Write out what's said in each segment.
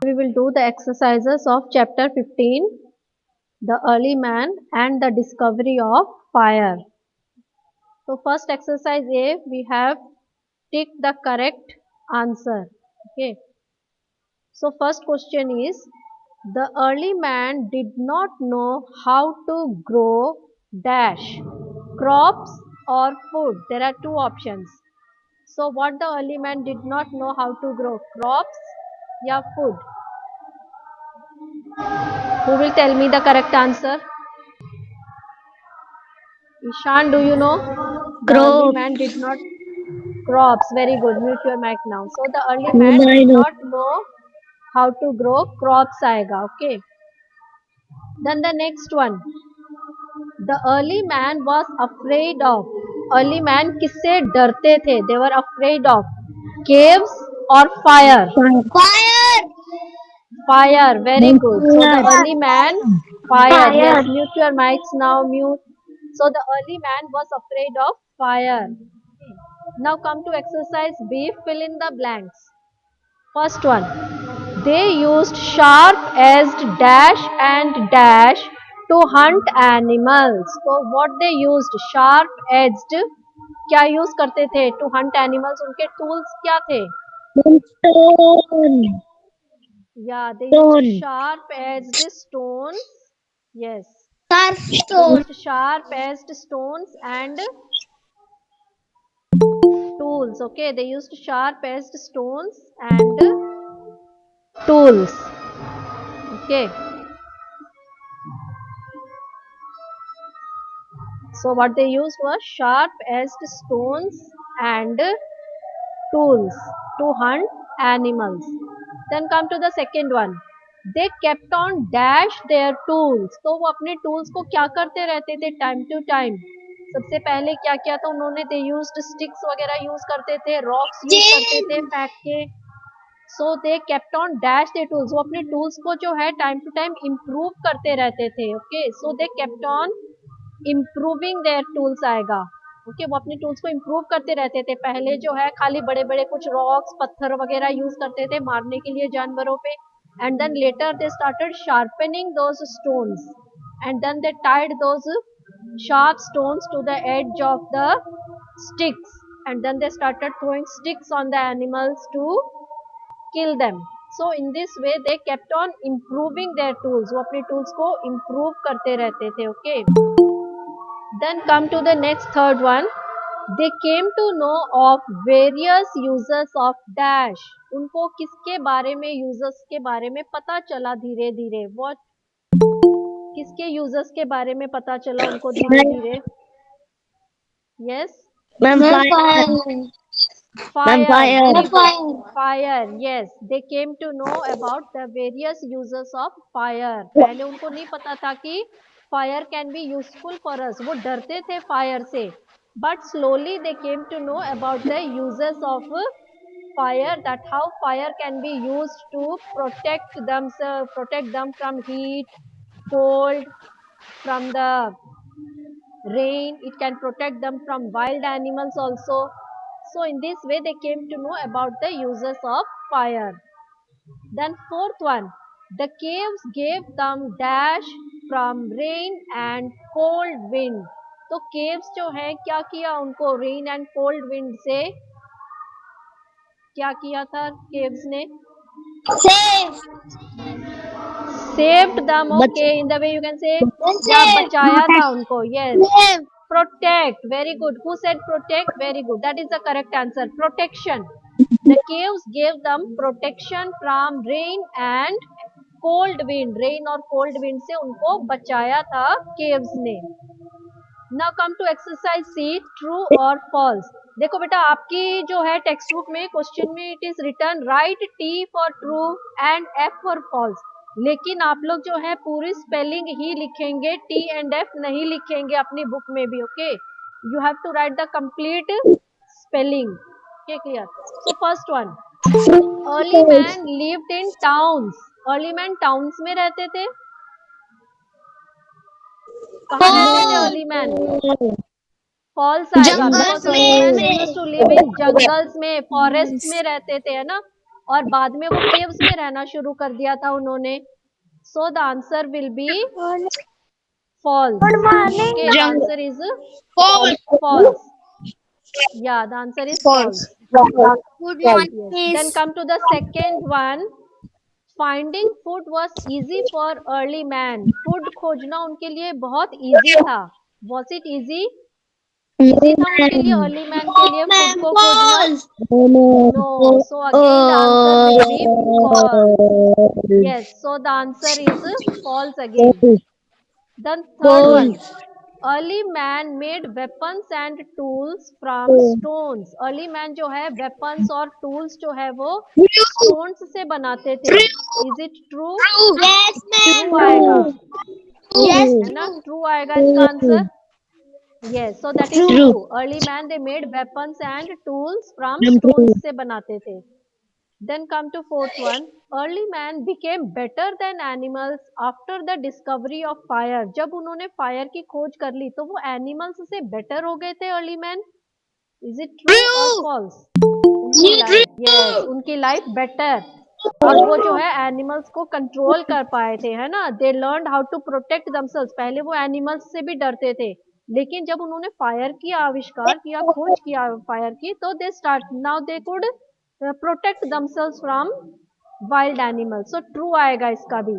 We will do the exercises of chapter 15, the early man and the discovery of fire. So first exercise A, we have tick the correct answer. Okay. So first question is, the early man did not know how to grow dash, crops or food. There are two options. So what the early man did not know how to grow, crops या food? Who will tell me the correct answer? Ishan, do you know? The early Crop. man did not crops. Very good. Mute your mic now. So the early man I did know. not know how to grow crops. आएगा. Okay. Then the next one. The early man was afraid of. Early man किससे डरते थे? They were afraid of caves or fire. Fire. Fire. Very good. So the early man, fire. Yes. Fire. Mute your mics now. Mute. So the early man was afraid of fire. Now come to exercise B, fill in the blanks. First one, they used sharp-edged dash and dash to hunt animals. So what they used, sharp-edged, क्या use करते थे to hunt animals? उनके tools क्या थे? Stone. Yeah, they Stone. used sharp-edged stones. Yes, Sharp they stone. used sharp-edged stones and tools. Okay, they used sharp-edged stones and tools. Okay, so what they used was sharp-edged stones and tools to hunt animals. Then come to the second one. They kept on dash their tools. तो वो अपने tools को क्या करते रहते थे time to time? सबसे पहले क्या किया था उन्होंने? They used sticks वगैरह use करते थे, rocks use करते थे फेंक के. So they kept on dash their tools. वो अपने tools को जो है time to time improve करते रहते थे. Okay, so they kept on improving their tools आएगा. ओके वो अपने टूल्स को इम्प्रूव करते रहते थे. पहले जो है खाली बड़े बड़े कुछ रॉक्स पत्थर वगैरह यूज करते थे मारने के लिए जानवरों पे. And then later they started sharpening those stones and then they tied those sharp stones to the edge of the sticks and then they started throwing sticks on the animals to kill them. So in this way they kept on improving their tools. वो अपने tools को improve करते रहते थे. Okay. Then come to the next third one. They came to know of various uses of dash. उनको किसके बारे में users के बारे में पता चला धीरे धीरे. What किसके users के बारे में पता चला उनको धीरे धीरे? Yes. Fire. Fire. Fire. Very good. Fire. Yes. They came to know about the various uses of fire. पहले उनको नहीं पता था कि fire can be useful for us. वो डरते थे fire से. But slowly they came to know about the uses of fire, that how fire can be used to protect them from heat, cold, from the rain. It can protect them from wild animals also. So in this way they came to know about the uses of fire. Then fourth one, the caves gave them dash from rain and cold wind. तो caves जो है क्या किया उनको rain and cold wind से क्या किया था caves ने? Saved them. Okay, in the way you can say या बचाया था उनको. Yes. Protect. Very good. Who said protect? Very good. That is the correct answer. Protection. The caves gave them protection from rain and cold wind. Rain और cold wind से उनको बचाया था caves ने. Now come to exercise C, true or false. देखो बेटा आपकी जो है टेक्स्ट बुक में क्वेश्चन में it is written write T for true and F for false. लेकिन आप लोग जो है पूरी स्पेलिंग ही लिखेंगे, T एंड F नहीं लिखेंगे अपनी बुक में भी. Okay, you have to write the complete spelling. Okay clear. So first one, early man lived in towns. Early man towns में रहते थे. कहाँ रहते थे अर्ली मैन? फॉल्स आएगा because early man used to live in jungles में, forest में रहते थे, है ना. और बाद में वो केव्स में रहना शुरू कर दिया था उन्होंने. So the answer will be false. Okay, the Jungle. answer is False. false. Yeah, the answer is false. Good morning, Yes. Then miss. come to the second one. Finding food was easy for early man. Food खोजना उनके लिए बहुत easy था. Was it easy? Easy था उनके लिए early man के लिए food को खोजना? False. No. So again the answer will be false. Yes. So the answer is false again. Then third one. False. Early man made weapons and tools from stones. Early man जो है weapons और tools जो है वो stones से बनाते थे. Is it true? Yes, ma'am. True आएगा. Yes, है ना? True आएगा इसका answer. Yes, so that is true. Early man they made weapons and tools from stones से बनाते थे. Then come to fourth one. Early man became better than animals after the discovery of fire. जब उन्होंने fire की खोज कर ली तो वो animals से better हो गए थे early man. Is it true or false? उनकी life, yes, उनकी life better. और वो जो है animals को control कर पाए थे, है ना? They learned how to protect themselves. पहले वो animals से भी डरते थे. लेकिन जब उन्होंने फायर किया, आविष्कार किया, खोज किया फायर की, तो they start now they could protect themselves from wild animals. So true आएगा इसका भी.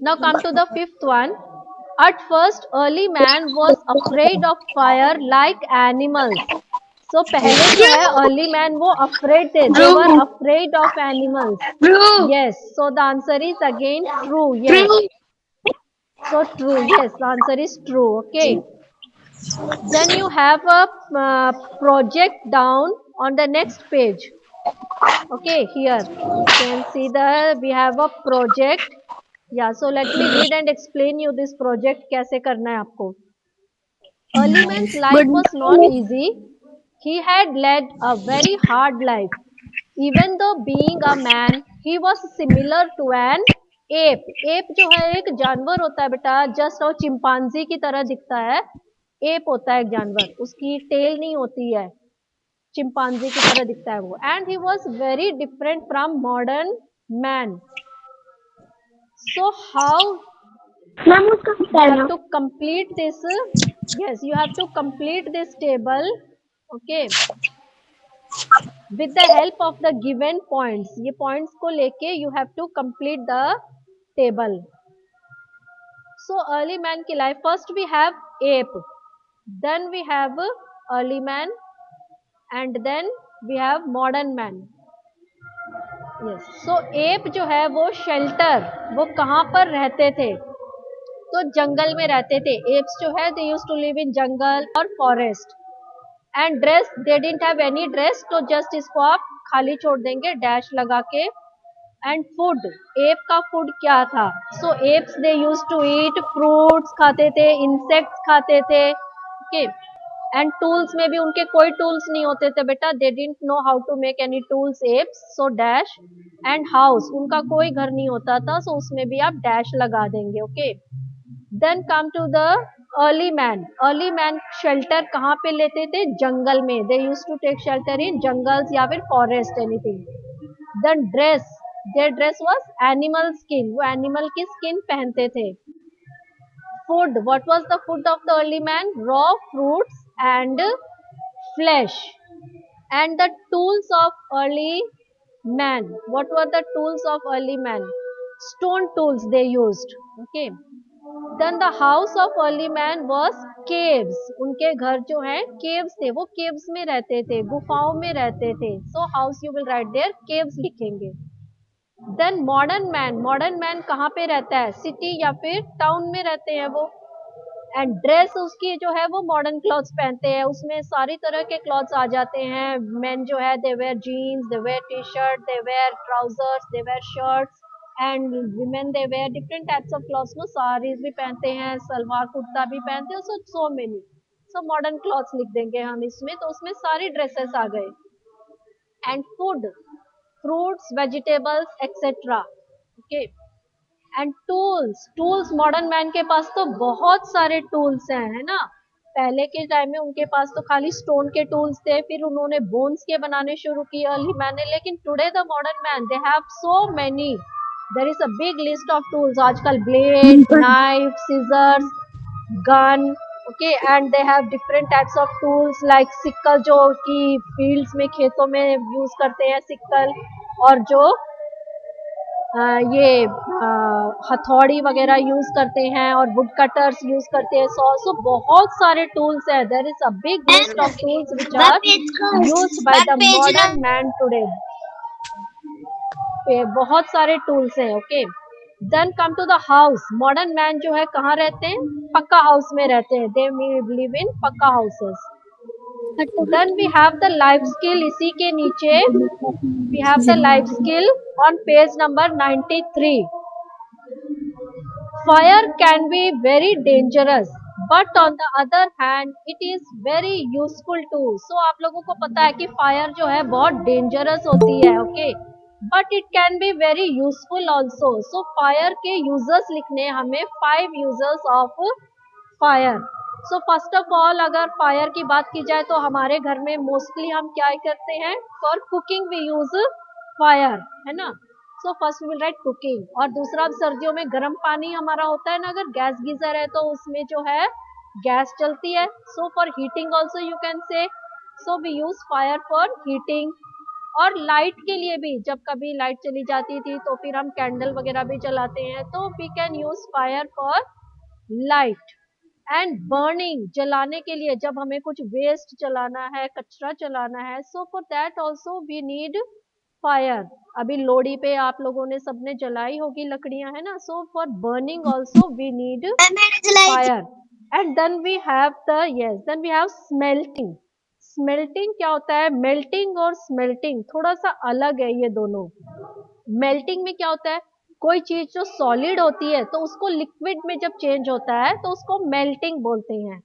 Now come to the fifth one. At first, early man was afraid of fire like animals. So पहले जो है early man वो afraid थे. They were afraid of animals. Yes. So the answer is again true. Yes. So true. Yes. The answer is true. Okay. Then you have a project down on the next page. Okay, here you can see we have a project. Yeah, so let me read and explain you this project कैसे करना है आपको. Early man's life was not easy. He had led a very hard life. Even though being a man, he was similar to an ape. Ape जो है एक जानवर होता है बेटा, just और चिंपांजी की तरह दिखता है. Ape होता है एक जानवर, उसकी टेल नहीं होती है. चिंपांजी की तरह दिखता है वो. And he was very different from modern man. So how you have to complete this. Yes, you have to complete this table. Okay, with the help of the given points. ये points को लेके you have to complete the table. So early man की life, first we have ape, then we have early man, and then we have modern man. Yes. So app जो है वो shelter, वो कहाँ पर रहते थे? तो जंगल में रहते थे. एप्स जो है they used to live in jungle और forest. And dress they didn't have any dress, तो जस्ट इसको आप खाली छोड़ देंगे डैश लगा के. एंड फूड, एप का फूड क्या था? So apes they used to eat fruits खाते थे, इंसेक्ट्स खाते थे. ओके. एंड टूल्स में भी उनके कोई टूल्स नहीं होते थे बेटा. They didn't know how to make any tools apps. So dash. And house, उनका कोई घर नहीं होता था, सो उसमें भी आप डैश लगा देंगे. Okay. Then come to the early man. Early man shelter कहाँ पे लेते थे? जंगल में. They use to take shelter in jungles या फिर forest, anything. Then dress, their dress was animal skin, वो एनिमल की स्किन पहनते थे. Food, what was the food of the early man? Raw fruits and flesh. And the tools of early man, what were the tools of early man? Stone tools they used. Okay. Then the house of early man was caves. उनके घर जो हैं caves थे, वो caves में रहते थे, गुफाओं में रहते थे. So house you will write there, caves लिखेंगे. Then modern man, modern man कहाँ पे रहता है? सिटी या फिर टाउन में रहते हैं वो. एंड ड्रेस उसकी जो है वो मॉडर्न क्लॉथ्स पहनते हैं, उसमें सारी तरह के क्लॉथ्स आ जाते हैं. मेन जो है they wear jeans, they wear T shirt, they wear trousers, they wear shirts. And women they wear different types of clothes. No saris भी पहनते हैं, सलवार कुर्ता भी पहनते हैं. So many. So modern clothes लिख देंगे हम इसमें, तो उसमें सारी ड्रेसेस आ गए. And food, fruits, vegetables, etc. Okay. And tools, tools modern man के पास तो बहुत सारे tools हैं, है ना? पहले के टाइम में उनके पास तो खाली स्टोन के टूल्स थे, फिर उन्होंने बोन्स के बनाने शुरू किए अर्ली मैन ने, लेकिन today the modern man they have so many, there is a big list of tools आजकल, blade, knife, scissors, gun, okay, and they have different types of tools like sickle, जो कि fields में खेतों में use करते हैं sickle, और जो ये हथौड़ी वगैरह यूज करते हैं, और वुड कटर्स यूज करते हैं, सो बहुत सारे टूल्स है, there is a big list of tools which are used by the modern man today, बहुत सारे टूल्स हैं, okay. Then come to the house, modern man जो है कहाँ रहते हैं, पक्का हाउस में रहते हैं, दे live in pakka houses. Then we have the life skill, इसी के नीचे we have the life skill on page number 93. Fire can be very dangerous, but on the other hand it is very useful too. So आप लोगों को पता है कि fire जो है बहुत डेंजरस होती है, okay, but it can be very useful also. So fire के यूजर्स लिखने हमें 5 users of fire. So first of all अगर फायर की बात की जाए तो हमारे घर में मोस्टली हम क्या करते हैं, for cooking we use fire, है ना। So first we will write cooking, और दूसरा सर्दियों में गर्म पानी हमारा होता है ना, अगर गैस गीजर है तो उसमें जो है गैस चलती है, so for heating also you can say, so we use fire for heating. और लाइट के लिए भी, जब कभी लाइट चली जाती थी तो फिर हम कैंडल वगैरह भी जलाते हैं, तो we can use fire for light. And burning, जलाने के लिए, जब हमें कुछ वेस्ट जलाना है, कचरा जलाना है, so for that also we need fire. अभी लोहड़ी पे आप लोगों ने सबने जलाई होगी लकड़ियां, है ना, so for burning also we need fire. And then we have the, yes, then we have smelting. Smelting क्या होता है, मेल्टिंग और स्मेल्टिंग थोड़ा सा अलग है ये दोनों। मेल्टिंग में क्या होता है, कोई चीज जो सॉलिड होती है तो उसको लिक्विड में जब चेंज होता है तो उसको मेल्टिंग बोलते हैं।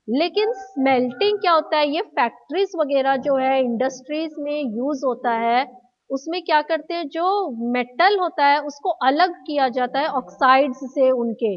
लेकिन स्मेल्टिंग क्या होता है, ये फैक्ट्रीज वगैरह जो है, इंडस्ट्रीज में यूज होता है, उसमें क्या करते हैं, जो मेटल होता है उसको अलग किया जाता है ऑक्साइड्स से उनके,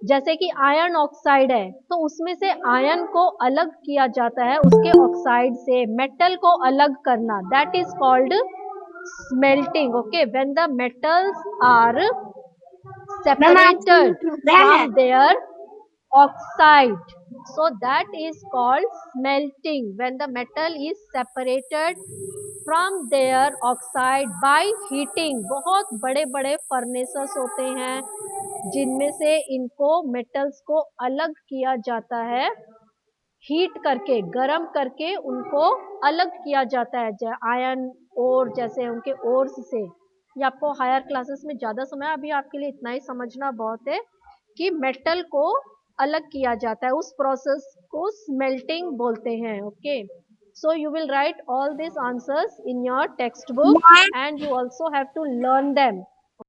जैसे कि आयरन ऑक्साइड है तो उसमें से आयरन को अलग किया जाता है उसके ऑक्साइड से, मेटल को अलग करना, that is called smelting, okay, when the metals are separated from their oxide, so that is called smelting, when the metal is separated from their oxide by heating। बहुत बड़े बड़े फर्नेसेस होते हैं जिनमें से इनको मेटल्स को अलग किया जाता है, हीट करके, गरम करके उनको अलग किया जाता है, आयरन और जैसे उनके ओर्स से। ये आपको हायर क्लासेस में ज्यादा समय, अभी आपके लिए इतना ही समझना बहुत है कि मेटल को अलग किया जाता है, उस प्रोसेस को स्मेल्टिंग बोलते हैं, okay. So you will write all this answers in your text book and you also have to learn them.